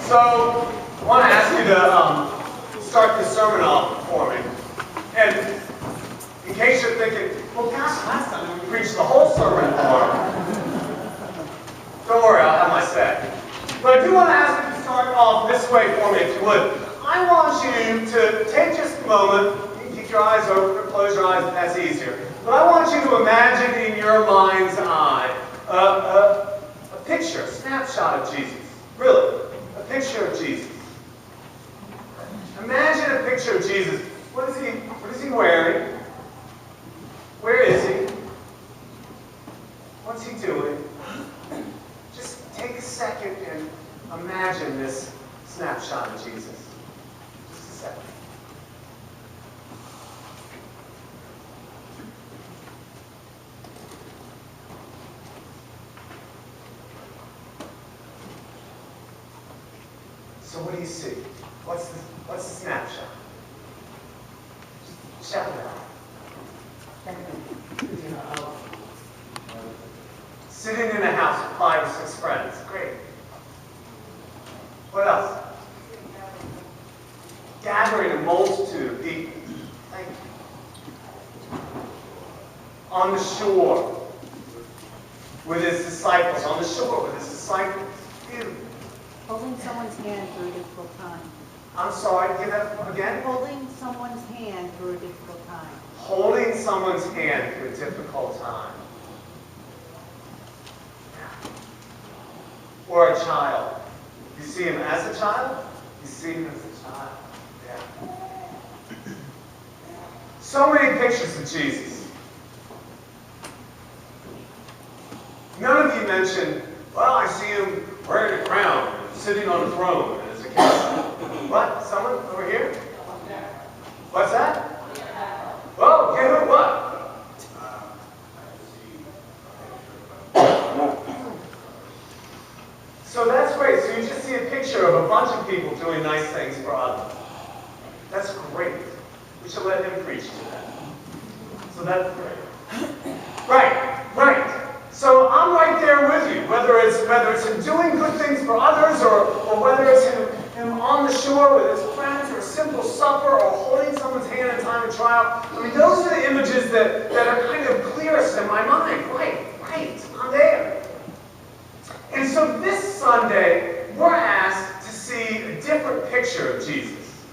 So, I want to ask you to start this sermon off for me. And in case you're thinking, well, gosh, last time we preached the whole sermon for. Don't worry, I'll have my say. But I do want to ask you to start off this way for me, if you would. I want you to take just a moment. You can keep your eyes open or close your eyes if that's easier. But I want you to imagine in your mind's eye a picture, a snapshot of Jesus. Really, a picture of Jesus. Imagine a picture of Jesus. What is he wearing? Where is he? What's he doing? Just take a second and imagine this snapshot of Jesus. Just a second. So what do you see? What's the snapshot? Just shout it out. Sitting in a house with 5 or 6 friends. Great. What else? Gathering a multitude of people. Thank you. On the shore with his disciples. On the shore with his disciples. Beautiful. Holding someone's hand through a difficult time. I'm sorry, give that again? Holding someone's hand through a difficult time. Holding someone's hand through a difficult time. Or a child. You see him as a child? You see him as a child. Yeah. So many pictures of Jesus. None of you mentioned, well, I see him wearing a crown, sitting on a throne as a king. What? Someone over here? What's that? Oh, get who? What? So that's great. So you just see a picture of a bunch of people doing nice things for others. That's great. We should let him preach to that. So that's great. Right. So I'm right there with you. Whether it's him doing good things for others, or whether it's him on the shore with his friends, or a simple supper, or holding someone's hand in time of trial. I mean, those are the images that are kind of clearest in my mind. Right. I'm there. And so this Sunday, we're asked to see a different picture of Jesus.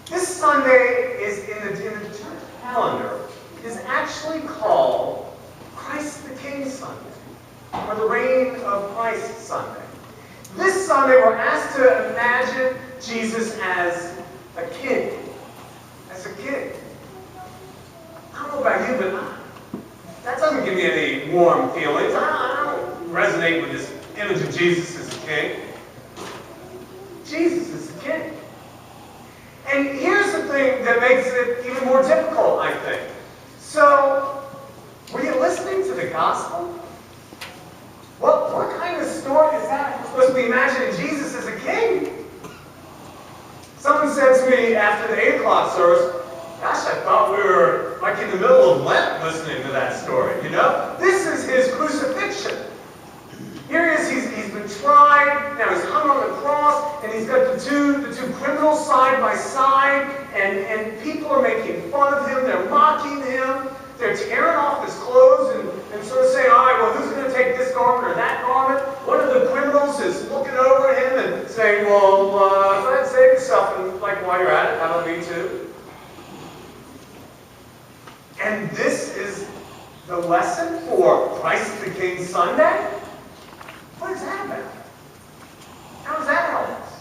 This Sunday is in the church calendar is actually called Christ the King Sunday, or the Reign of Christ Sunday. This Sunday, we're asked to imagine Jesus as a king. As a king. I don't know about you, but that doesn't give me any warm feelings. I don't resonate with this image of Jesus as a king. Jesus is the king. And here's the thing that makes it even more difficult, I think. So, were you listening to the gospel? What kind of story is that? We're supposed to be imagining Jesus as a king. Someone said to me after the 8 o'clock service, gosh, I thought we were like in the middle of Lent listening to that story, you know? This is his crucifixion. Here he is, he's been tried, now he's hung on the cross, and he's got the two criminals side by side, and people are making fun of him, they're mocking him, they're tearing off his clothes and sort of saying, all right, well, who's going to take this garment or that garment? One of the criminals is looking over at him and saying, well, go ahead and save yourself, and like, while you're at it, how about me too? And this is the lesson for Christ the King Sunday? What is that about? How does that help us?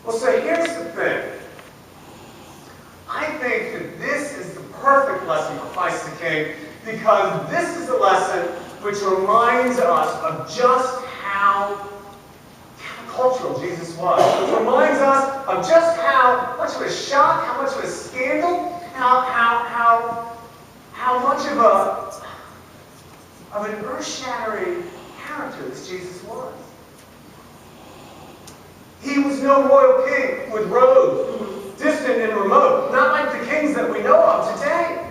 Well, so here's the thing. I think that this is the perfect lesson for Christ the King, because this is a lesson which reminds us of just how cultural Jesus was. It reminds us of just how much of a shock, how much of a scandal, how much of an earth-shattering character this Jesus was. He was no royal king with robes, distant and remote, not like the kings that we know of today.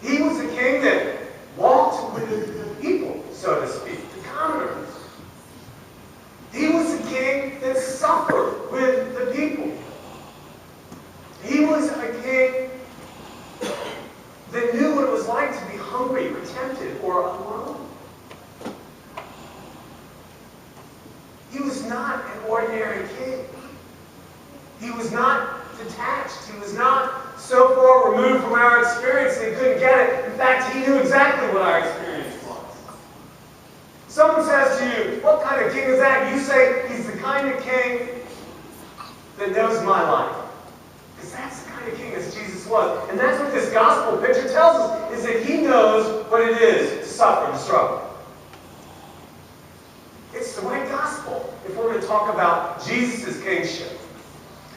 He was a king that walked with the people, so to speak, the common not an ordinary king. He was not detached. He was not so far removed from our experience that he couldn't get it. In fact, he knew exactly what our experience was. Someone says to you, what kind of king is that? You say, he's the kind of king that knows my life. Because that's the kind of king that Jesus was. And that's what this gospel picture tells us, is that he knows what it is to suffer and struggle. It's the right gospel if we're going to talk about Jesus' kingship.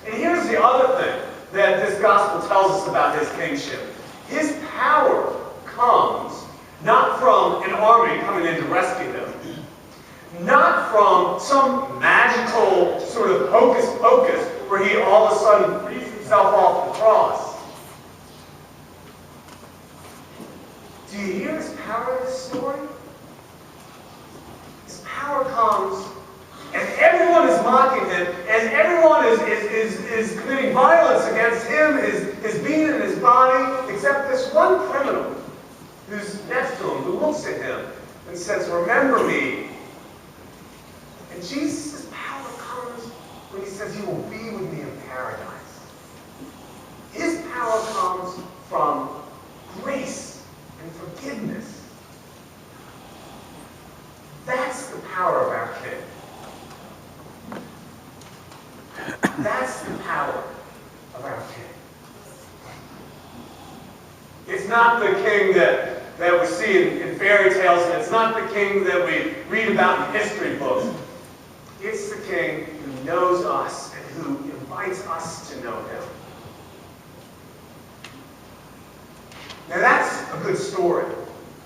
And here's the other thing that this gospel tells us about his kingship. His power comes not from an army coming in to rescue him, not from some magical sort of hocus pocus where he all of a sudden frees himself off the cross. Do you hear his power in this story? His power comes, and everyone is mocking him, and everyone is committing violence against him, his being and his body, except this one criminal who's next to him, who looks at him and says, remember me. And Jesus' power comes when he says, you will be with me in paradise. His power comes from grace and forgiveness. That's the power of our King. That's the power of our King. It's not the king that we see in fairy tales, and it's not the king that we read about in history books. It's the king who knows us and who invites us to know him. Now that's a good story.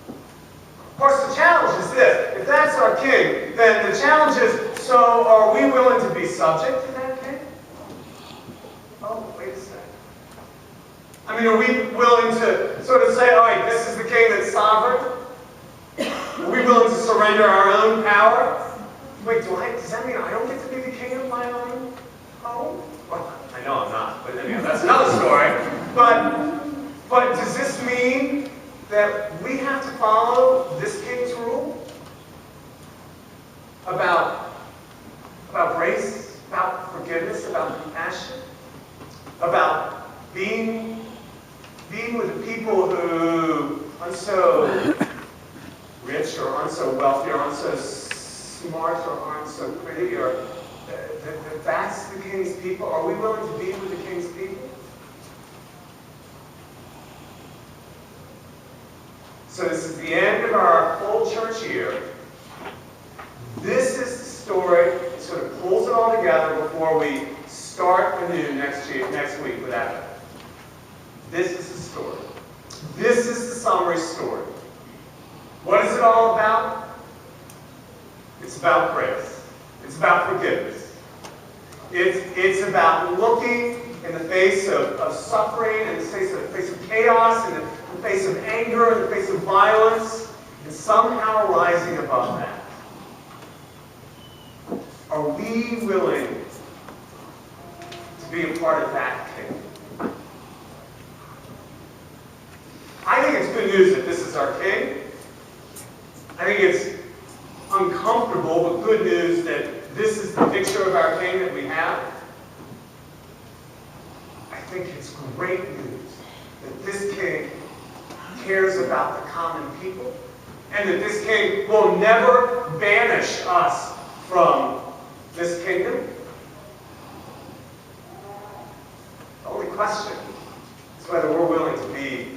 Of course, the challenge is this. If that's our king, then the challenge is, so are we willing to be subject to that king? Oh, wait a second. I mean, are we willing to sort of say, all right, this is the king that's sovereign? Are we willing to surrender our own power? Wait, does that mean I don't get to be the king of my own home? Well, I know I'm not, but anyway, that's another story. But does this mean that we have to follow this king's rule? About grace, about forgiveness, about compassion, about being with the people who aren't so rich or aren't so wealthy or aren't so smart or aren't so pretty, or that's the king's people. Are we willing to be with the king's people? So this is the end of our full church year. This is the story that sort of pulls it all together before we start anew next week with Advent. This is the story. This is the summary story. What is it all about? It's about grace. It's about forgiveness. It's about looking in the face of suffering, in the face of chaos, in the face of anger, in the face of violence, and somehow rising above that. Are we willing to be a part of that kingdom? I think it's good news that this is our king. I think it's uncomfortable, but good news that this is the picture of our king that we have. I think it's great news that this king cares about the common people, and that this king will never banish us from this kingdom. The only question is whether we're willing to be